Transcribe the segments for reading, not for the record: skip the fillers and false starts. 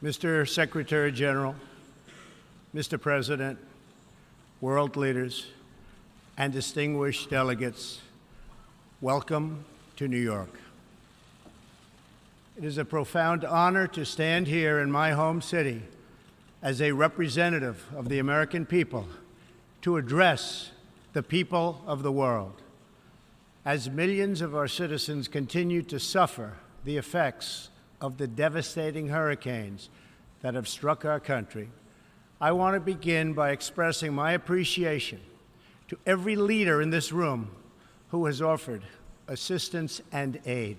Mr. Secretary General, Mr. President, world leaders, and distinguished delegates, welcome to New York. It is a profound honor to stand here in my home city as a representative of the American people to address the people of the world. As millions of our citizens continue to suffer the effects of the devastating hurricanes that have struck our country, I want to begin by expressing my appreciation to every leader in this room who has offered assistance and aid.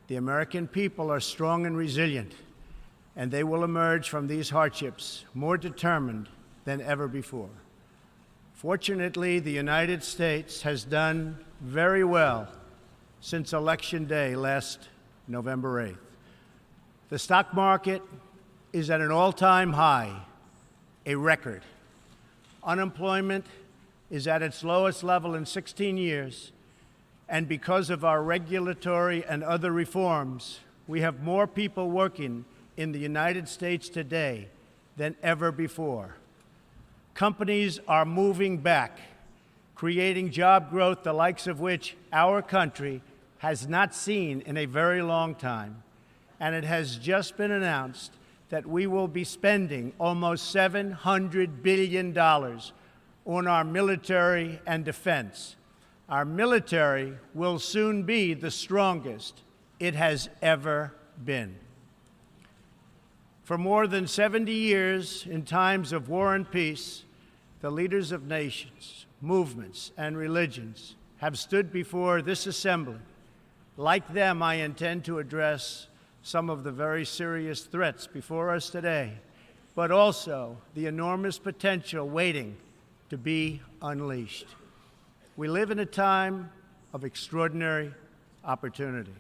The American people are strong and resilient, and they will emerge from these hardships more determined than ever before. Fortunately, the United States has done very well since Election Day last November 8th. The stock market is at an all-time high, a record. Unemployment is at its lowest level in 16 years, and because of our regulatory and other reforms, we have more people working in the United States today than ever before. Companies are moving back, creating job growth the likes of which our country has not seen in a very long time. And it has just been announced that we will be spending almost $700 billion on our military and defense. Our military will soon be the strongest it has ever been. For more than 70 years, in times of war and peace, the leaders of nations, movements, and religions have stood before this assembly. Like them, I intend to address some of the very serious threats before us today, but also the enormous potential waiting to be unleashed. We live in a time of extraordinary opportunity.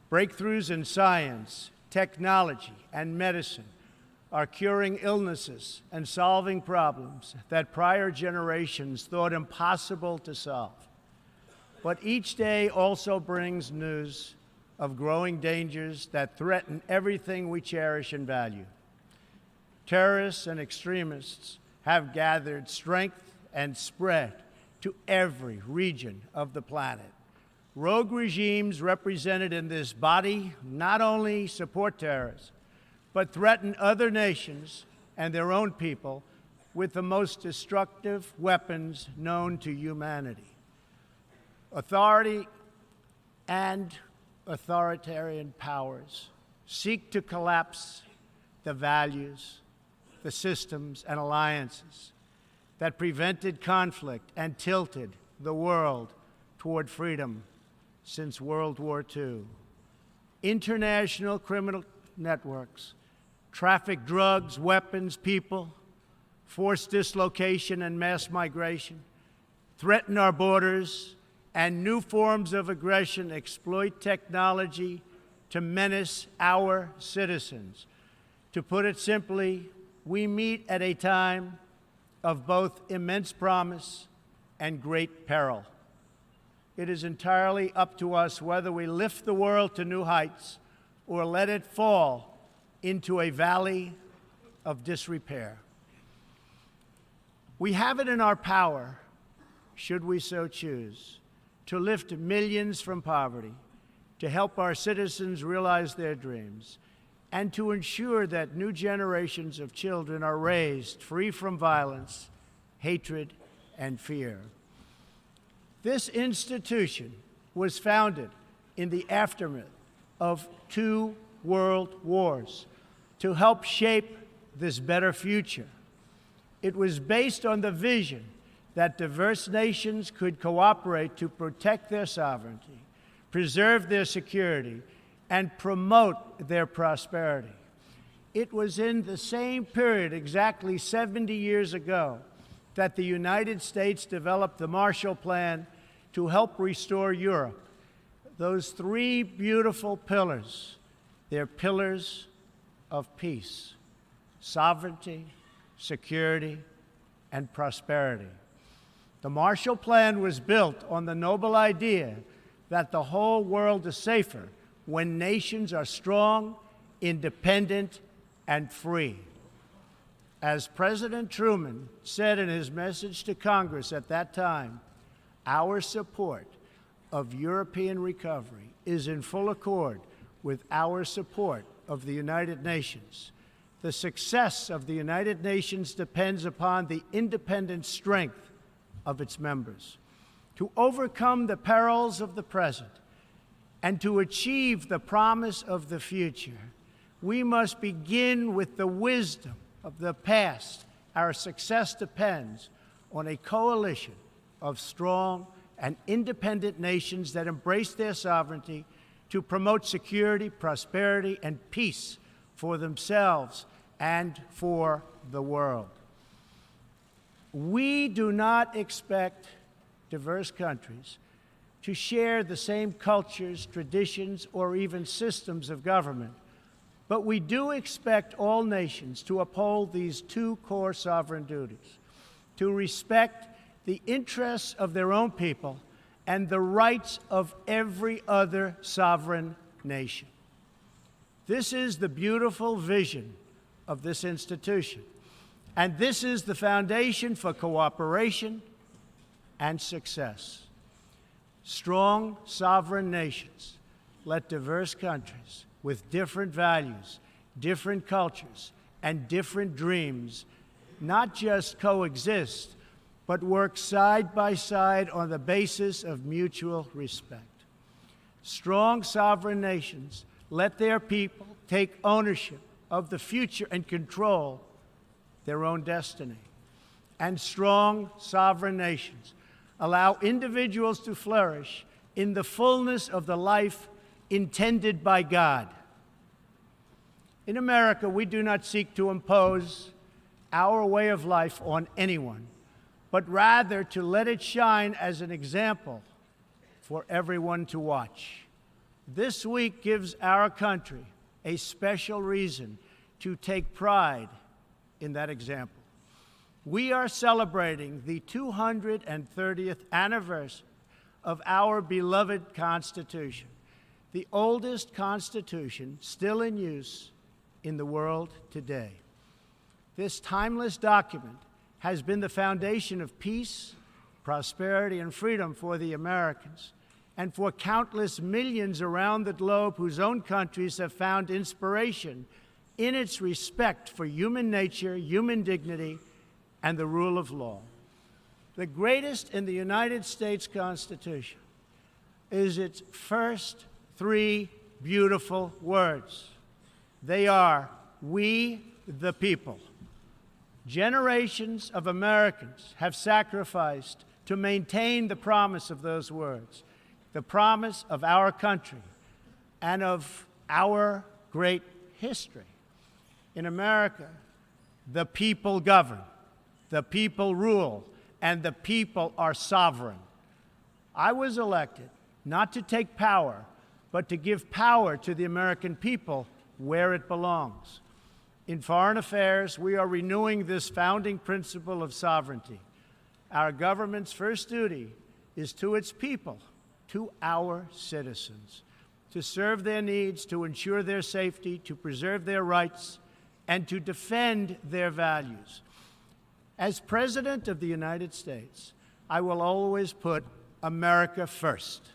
Breakthroughs in science, technology, and medicine are curing illnesses and solving problems that prior generations thought impossible to solve. But each day also brings news of growing dangers that threaten everything we cherish and value. Terrorists and extremists have gathered strength and spread to every region of the planet. Rogue regimes represented in this body not only support terrorists, but threaten other nations and their own people with the most destructive weapons known to humanity. Authority and authoritarian powers seek to collapse the values, the systems, and alliances that prevented conflict and tilted the world toward freedom since World War II. International criminal networks traffic drugs, weapons, people, force dislocation and mass migration, threaten our borders, and new forms of aggression exploit technology to menace our citizens. To put it simply, we meet at a time of both immense promise and great peril. It is entirely up to us whether we lift the world to new heights or let it fall into a valley of disrepair. We have it in our power, should we so choose, to lift millions from poverty, to help our citizens realize their dreams, and to ensure that new generations of children are raised free from violence, hatred, and fear. This institution was founded in the aftermath of 2 world wars to help shape this better future. It was based on the vision that diverse nations could cooperate to protect their sovereignty, preserve their security, and promote their prosperity. It was in the same period, exactly 70 years ago, that the United States developed the Marshall Plan to help restore Europe. Those 3 beautiful pillars, they're pillars of peace, sovereignty, security, and prosperity. The Marshall Plan was built on the noble idea that the whole world is safer when nations are strong independent, and free. As President Truman said in his message to Congress at that time, our support of European recovery is in full accord with our support of the United Nations. The success of the United Nations depends upon the independent strength of its members. To overcome the perils of the present and to achieve the promise of the future, we must begin with the wisdom of the past. Our success depends on a coalition of strong and independent nations that embrace their sovereignty to promote security, prosperity, and peace for themselves and for the world. We do not expect diverse countries to share the same cultures, traditions, or even systems of government, but we do expect all nations to uphold these two core sovereign duties: to respect the interests of their own people and the rights of every other sovereign nation. This is the beautiful vision of this institution, and this is the foundation for cooperation and success. Strong sovereign nations let diverse countries with different values, different cultures, and different dreams not just coexist, but work side by side on the basis of mutual respect. Strong sovereign nations let their people take ownership of the future and control their own destiny. And strong sovereign nations allow individuals to flourish in the fullness of the life intended by God. In America, we do not seek to impose our way of life on anyone, but rather to let it shine as an example for everyone to watch. This week gives our country a special reason to take pride in that example. We are celebrating the 230th anniversary of our beloved Constitution, the oldest Constitution still in use in the world today. This timeless document has been the foundation of peace, prosperity, and freedom for the Americans and for countless millions around the globe whose own countries have found inspiration in its respect for human nature, human dignity, and the rule of law. The greatest in the United States Constitution is its first three beautiful words. They are, "We the people." Generations of Americans have sacrificed to maintain the promise of those words, the promise of our country and of our great history. In America, the people govern, the people rule, and the people are sovereign. I was elected not to take power, but to give power to the American people where it belongs. In foreign affairs, we are renewing this founding principle of sovereignty. Our government's first duty is to its people, to our citizens, to serve their needs, to ensure their safety, to preserve their rights, and to defend their values. As President of the United States, I will always put America first,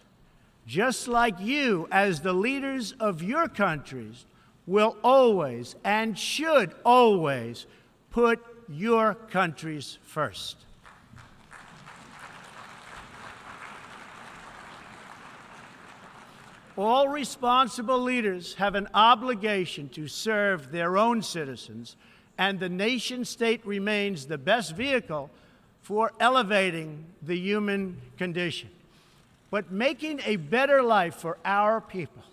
just like you, as the leaders of your countries, will always and should always put your countries first. All responsible leaders have an obligation to serve their own citizens, and the nation-state remains the best vehicle for elevating the human condition. But making a better life for our people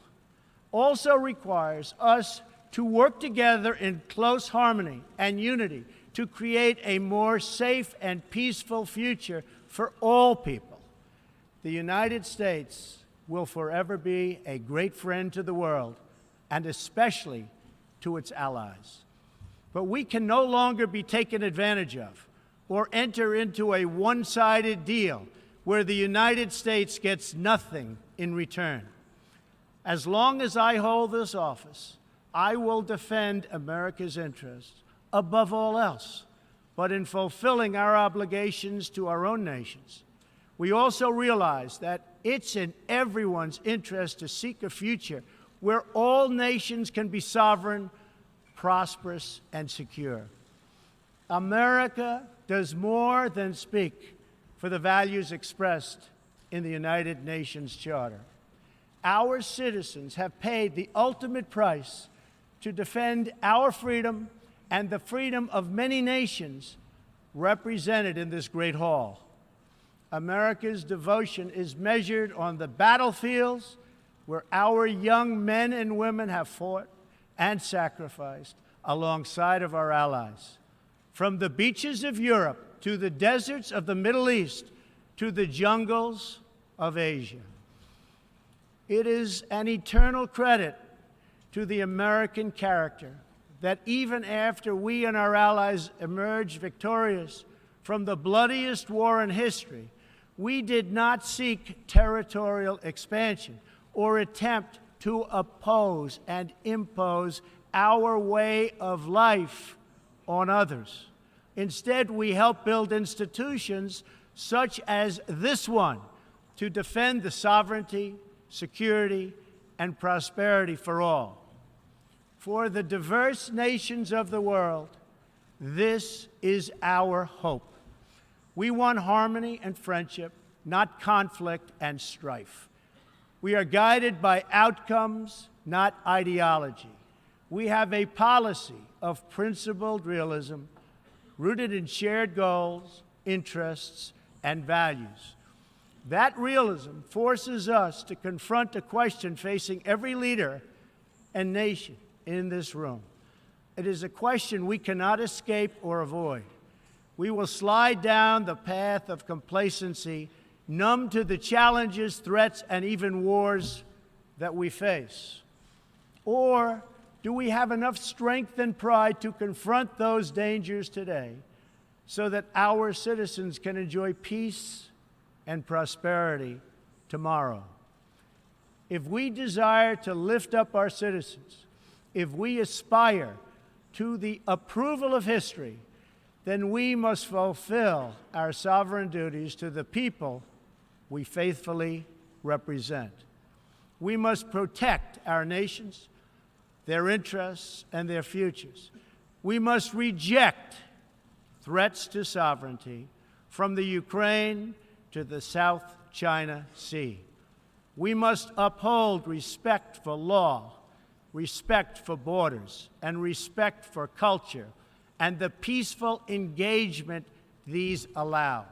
also requires us to work together in close harmony and unity to create a more safe and peaceful future for all people. The United States will forever be a great friend to the world, and especially to its allies. But we can no longer be taken advantage of or enter into a one-sided deal where the United States gets nothing in return. As long as I hold this office, I will defend America's interests above all else, but in fulfilling our obligations to our own nations, we also realize that it's in everyone's interest to seek a future where all nations can be sovereign, prosperous, and secure. America does more than speak for the values expressed in the United Nations Charter. Our citizens have paid the ultimate price to defend our freedom and the freedom of many nations represented in this great hall. America's devotion is measured on the battlefields where our young men and women have fought and sacrificed alongside of our allies. From the beaches of Europe to the deserts of the Middle East to the jungles of Asia. It is an eternal credit to the American character that even after we and our allies emerged victorious from the bloodiest war in history, we did not seek territorial expansion or attempt to oppose and impose our way of life on others. Instead, we helped build institutions such as this one to defend the sovereignty, security, and prosperity for all. For the diverse nations of the world, this is our hope. We want harmony and friendship, not conflict and strife. We are guided by outcomes, not ideology. We have a policy of principled realism rooted in shared goals, interests, and values. That realism forces us to confront a question facing every leader and nation in this room. It is a question we cannot escape or avoid. We will slide down the path of complacency, numb to the challenges, threats, and even wars that we face. Or do we have enough strength and pride to confront those dangers today so that our citizens can enjoy peace and prosperity tomorrow? If we desire to lift up our citizens, if we aspire to the approval of history, then we must fulfill our sovereign duties to the people we faithfully represent. We must protect our nations, their interests, and their futures. We must reject threats to sovereignty from the Ukraine to the South China Sea. We must uphold respect for law, respect for borders, and respect for culture, and the peaceful engagement these allow.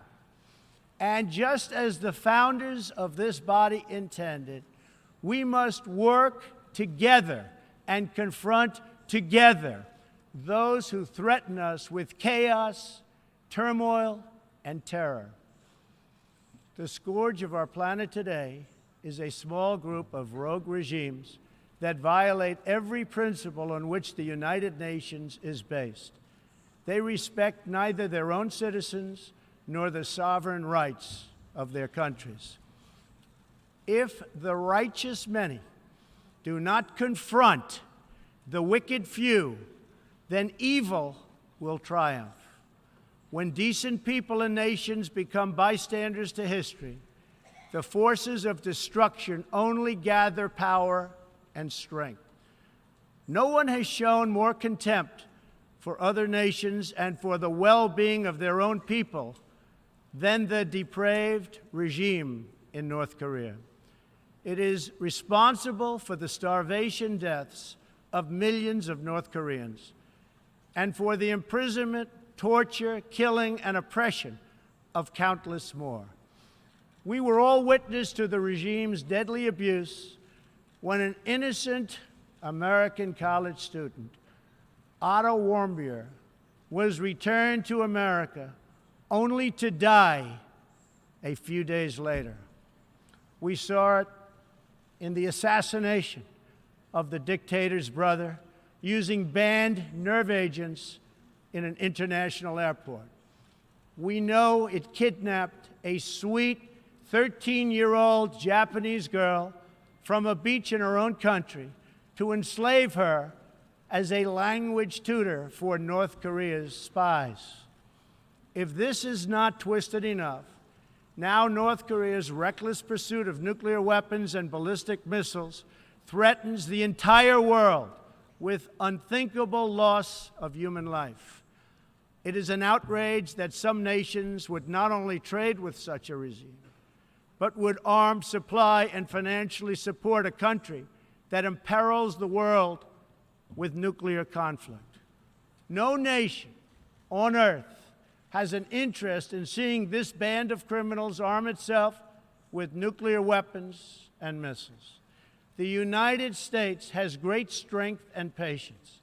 And just as the founders of this body intended, we must work together and confront together those who threaten us with chaos, turmoil, and terror. The scourge of our planet today is a small group of rogue regimes that violate every principle on which the United Nations is based. They respect neither their own citizens nor the sovereign rights of their countries. If the righteous many do not confront the wicked few, then evil will triumph. When decent people and nations become bystanders to history, the forces of destruction only gather power and strength. No one has shown more contempt for other nations and for the well-being of their own people than the depraved regime in North Korea. It is responsible for the starvation deaths of millions of North Koreans and for the imprisonment, torture, killing, and oppression of countless more. We were all witness to the regime's deadly abuse when an innocent American college student, Otto Warmbier, was returned to America only to die a few days later. We saw it in the assassination of the dictator's brother using banned nerve agents in an international airport. We know it kidnapped a sweet 13-year-old Japanese girl from a beach in her own country to enslave her as a language tutor for North Korea's spies. If this is not twisted enough, now North Korea's reckless pursuit of nuclear weapons and ballistic missiles threatens the entire world with unthinkable loss of human life. It is an outrage that some nations would not only trade with such a regime, but would arm, supply, and financially support a country that imperils the world with nuclear conflict. No nation on earth has an interest in seeing this band of criminals arm itself with nuclear weapons and missiles. The United States has great strength and patience,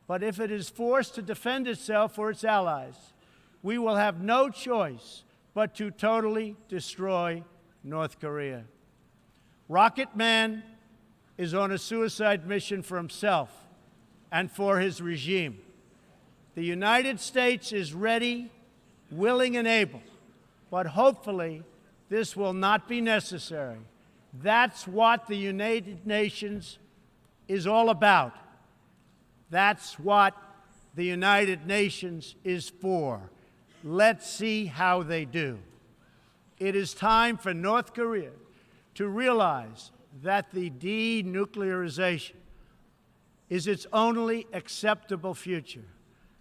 but if it is forced to defend itself or its allies, we will have no choice but to totally destroy North Korea. Rocket Man is on a suicide mission for himself and for his regime. The United States is ready, willing, and able, but hopefully this will not be necessary. That's what the United Nations is all about. That's what the United Nations is for. Let's see how they do. It is time for North Korea to realize that the denuclearization is its only acceptable future.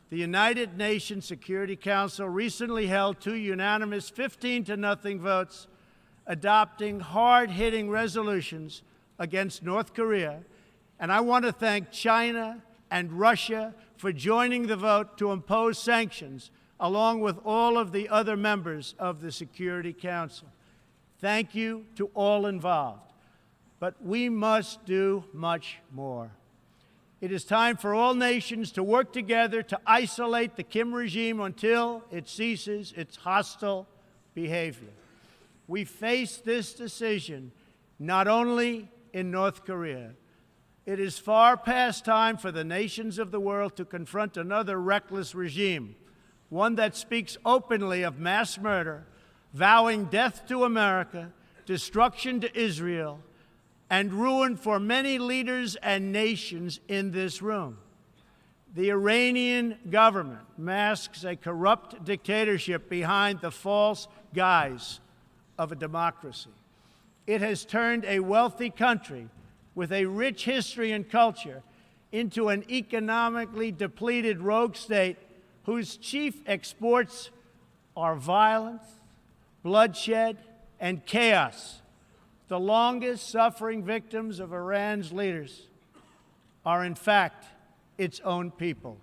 The United Nations Security Council recently held 2 unanimous 15-0 votes adopting hard-hitting resolutions against North Korea, and I want to thank China and Russia for joining the vote to impose sanctions along with all of the other members of the Security Council. Thank you to all involved. But we must do much more. It is time for all nations to work together to isolate the Kim regime until it ceases its hostile behavior. We face this decision not only in North Korea. It is far past time for the nations of the world to confront another reckless regime, one that speaks openly of mass murder, vowing death to America, destruction to Israel, and ruin for many leaders and nations in this room. The Iranian government masks a corrupt dictatorship behind the false guise of a democracy. It has turned a wealthy country with a rich history and culture into an economically depleted rogue state whose chief exports are violence, bloodshed, and chaos. The longest-suffering victims of Iran's leaders are, in fact, its own people.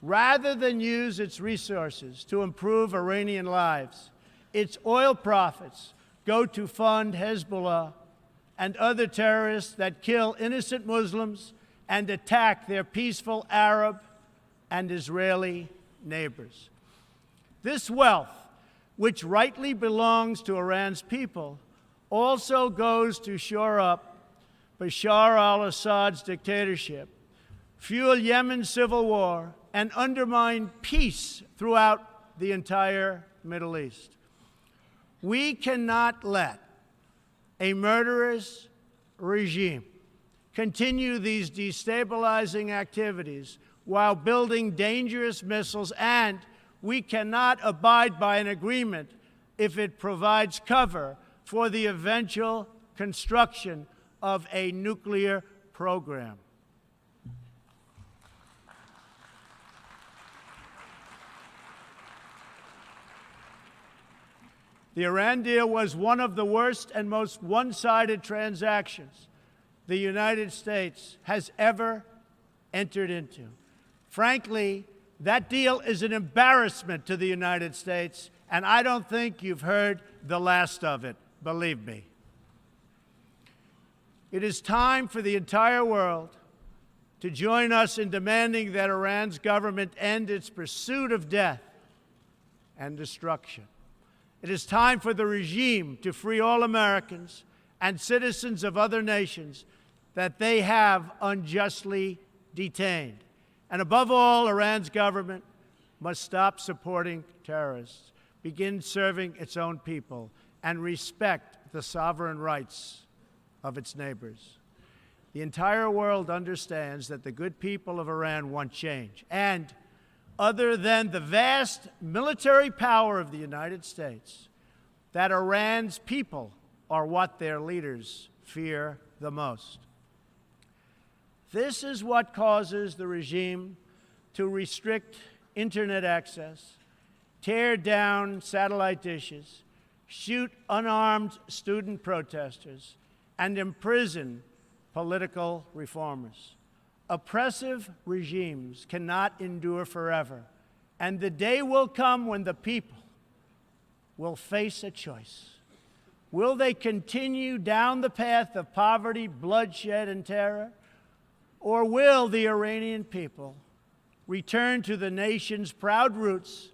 Rather than use its resources to improve Iranian lives, its oil profits go to fund Hezbollah and other terrorists that kill innocent Muslims and attack their peaceful Arab and Israeli neighbors. This wealth, which rightly belongs to Iran's people, also goes to shore up Bashar al-Assad's dictatorship, fuel Yemen's civil war, and undermine peace throughout the entire Middle East. We cannot let a murderous regime continue these destabilizing activities while building dangerous missiles, and we cannot abide by an agreement if it provides cover for the eventual construction of a nuclear program. The Iran deal was one of the worst and most one-sided transactions the United States has ever entered into. Frankly, that deal is an embarrassment to the United States, and I don't think you've heard the last of it, believe me. It is time for the entire world to join us in demanding that Iran's government end its pursuit of death and destruction. It is time for the regime to free all Americans and citizens of other nations that they have unjustly detained. And above all, Iran's government must stop supporting terrorists, begin serving its own people, and respect the sovereign rights of its neighbors. The entire world understands that the good people of Iran want change. And other than the vast military power of the United States, that Iran's people are what their leaders fear the most. This is what causes the regime to restrict internet access, tear down satellite dishes, shoot unarmed student protesters, and imprison political reformers. Oppressive regimes cannot endure forever, and the day will come when the people will face a choice. Will they continue down the path of poverty, bloodshed, and terror, or will the Iranian people return to the nation's proud roots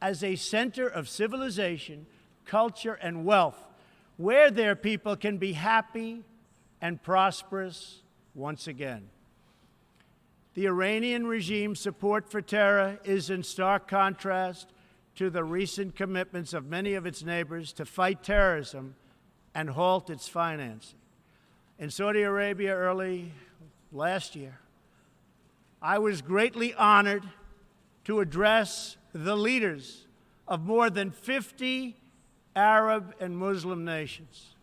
as a center of civilization, culture, and wealth, where their people can be happy and prosperous once again? The Iranian regime's support for terror is in stark contrast to the recent commitments of many of its neighbors to fight terrorism and halt its financing. In Saudi Arabia early last year, I was greatly honored to address the leaders of more than 50 Arab and Muslim nations.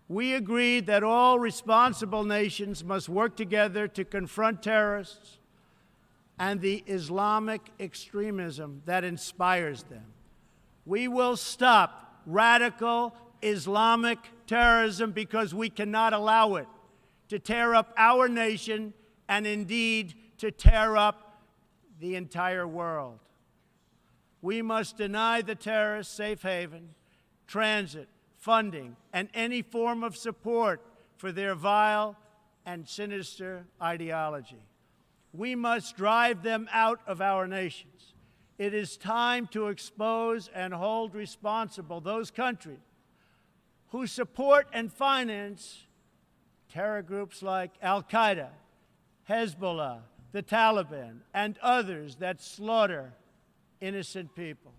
We agreed that all responsible nations must work together to confront terrorists and the Islamic extremism that inspires them. We will stop radical Islamic terrorism because we cannot allow it to tear up our nation and indeed to tear up the entire world. We must deny the terrorists safe haven, transit, funding, and any form of support for their vile and sinister ideology. We must drive them out of our nations. It is time to expose and hold responsible those countries who support and finance terror groups like Al-Qaeda, Hezbollah, the Taliban, and others that slaughter innocent people.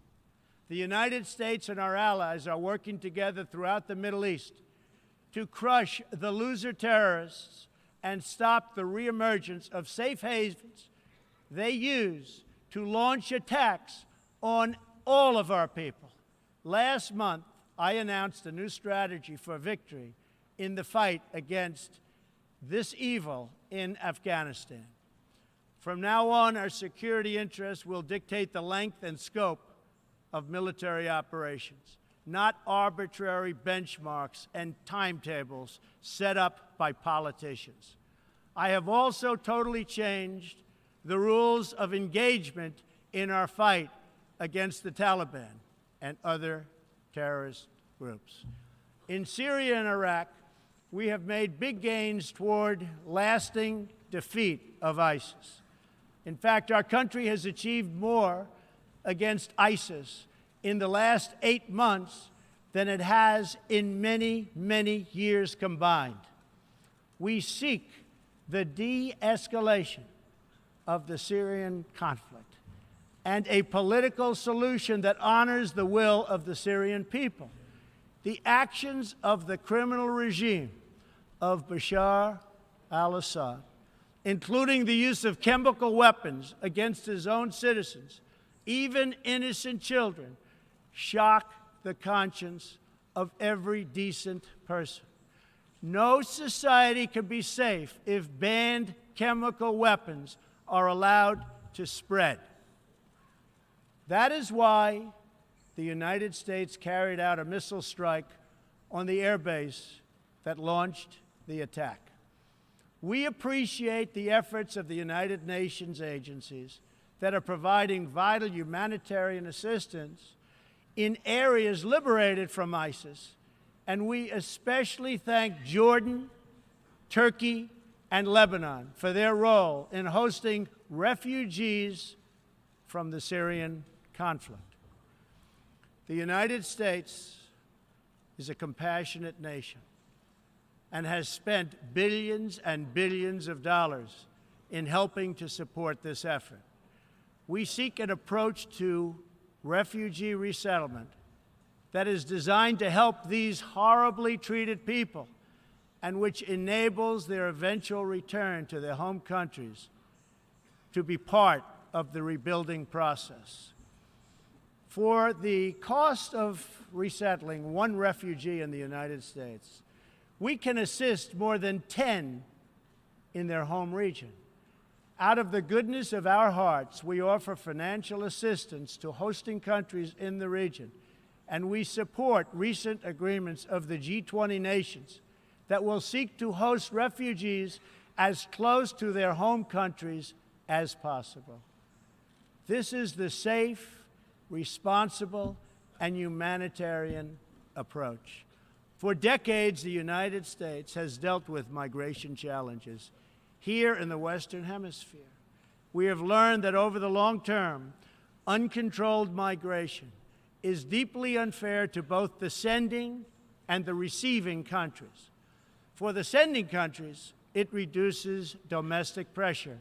The United States and our allies are working together throughout the Middle East to crush the loser terrorists and stop the reemergence of safe havens they use to launch attacks on all of our people. Last month, I announced a new strategy for victory in the fight against this evil in Afghanistan. From now on, our security interests will dictate the length and scope of military operations, not arbitrary benchmarks and timetables set up by politicians. I have also totally changed the rules of engagement in our fight against the Taliban and other terrorist groups. In Syria and Iraq, we have made big gains toward lasting defeat of ISIS. In fact, our country has achieved more against ISIS in the last 8 months than it has in many, many years combined. We seek the de-escalation of the Syrian conflict and a political solution that honors the will of the Syrian people. The actions of the criminal regime of Bashar al-Assad, including the use of chemical weapons against his own citizens, even innocent children, shock the conscience of every decent person. No society can be safe if banned chemical weapons are allowed to spread. That is why the United States carried out a missile strike on the airbase that launched the attack. We appreciate the efforts of the United Nations agencies that are providing vital humanitarian assistance in areas liberated from ISIS, and we especially thank Jordan, Turkey, and Lebanon for their role in hosting refugees from the Syrian conflict. The United States is a compassionate nation and has spent billions and billions of dollars in helping to support this effort. We seek an approach to refugee resettlement that is designed to help these horribly treated people and which enables their eventual return to their home countries to be part of the rebuilding process. For the cost of resettling one refugee in the United States, we can assist more than 10 in their home region. Out of the goodness of our hearts, we offer financial assistance to hosting countries in the region, and we support recent agreements of the G20 nations that will seek to host refugees as close to their home countries as possible. This is the safe, responsible, and humanitarian approach. For decades, the United States has dealt with migration challenges here in the Western Hemisphere. We have learned that over the long term, uncontrolled migration is deeply unfair to both the sending and the receiving countries. For the sending countries, it reduces domestic pressure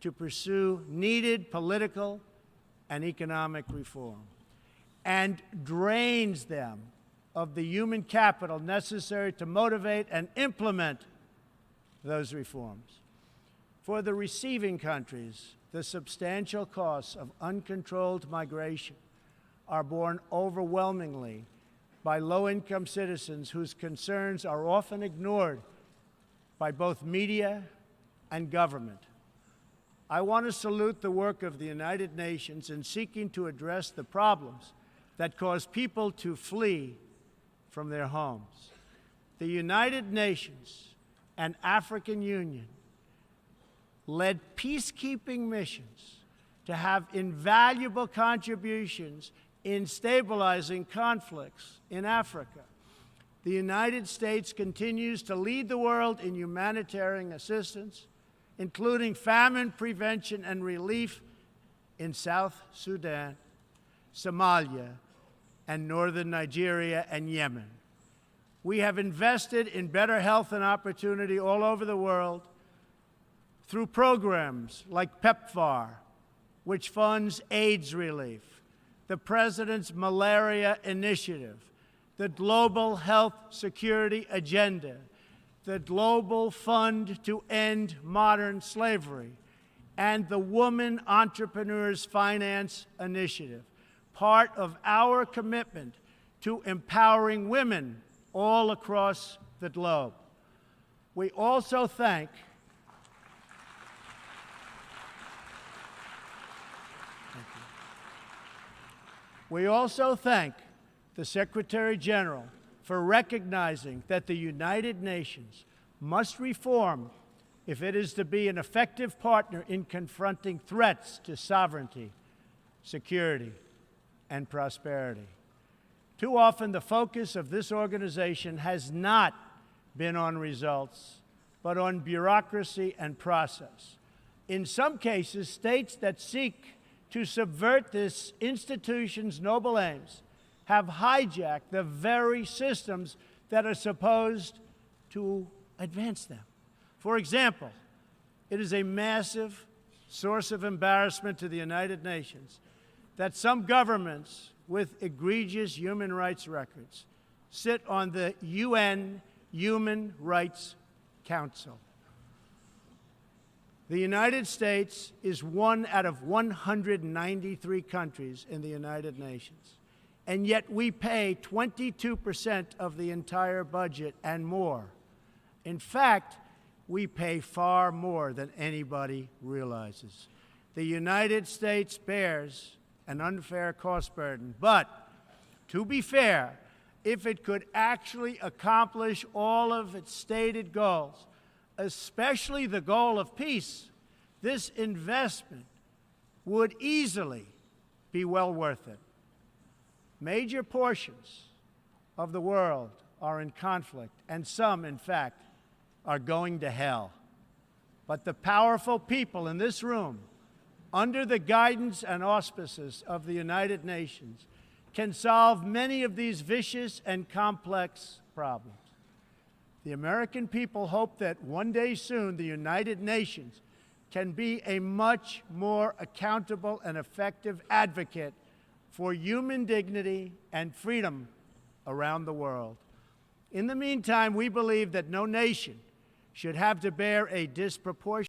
to pursue needed political and economic reform, and drains them of the human capital necessary to motivate and implement those reforms. For the receiving countries, the substantial costs of uncontrolled migration are borne overwhelmingly by low-income citizens whose concerns are often ignored by both media and government. I want to salute the work of the United Nations in seeking to address the problems that cause people to flee from their homes. The United Nations and African Union led peacekeeping missions to have invaluable contributions in stabilizing conflicts in Africa. The United States continues to lead the world in humanitarian assistance, including famine prevention and relief in South Sudan, Somalia, and northern Nigeria and Yemen. We have invested in better health and opportunity all over the world through programs like PEPFAR, which funds AIDS relief, the President's Malaria Initiative, the Global Health Security Agenda, the Global Fund to End Modern Slavery, and the Women Entrepreneurs Finance Initiative, part of our commitment to empowering women all across the globe. We also thank the Secretary General for recognizing that the United Nations must reform if it is to be an effective partner in confronting threats to sovereignty, security, and prosperity. Too often, the focus of this organization has not been on results, but on bureaucracy and process. In some cases, states that seek to subvert this institution's noble aims have hijacked the very systems that are supposed to advance them. For example, it is a massive source of embarrassment to the United Nations that some governments with egregious human rights records sit on the UN Human Rights Council. The United States is one out of 193 countries in the United Nations, and yet we pay 22% of the entire budget and more. In fact, we pay far more than anybody realizes. The United States bears an unfair cost burden, but to be fair, if it could actually accomplish all of its stated goals, especially the goal of peace, this investment would easily be well worth it. Major portions of the world are in conflict, and some, in fact, are going to hell. But the powerful people in this room, under the guidance and auspices of the United Nations, can solve many of these vicious and complex problems. The American people hope that one day soon the United Nations can be a much more accountable and effective advocate for human dignity and freedom around the world. In the meantime, we believe that no nation should have to bear a disproportionate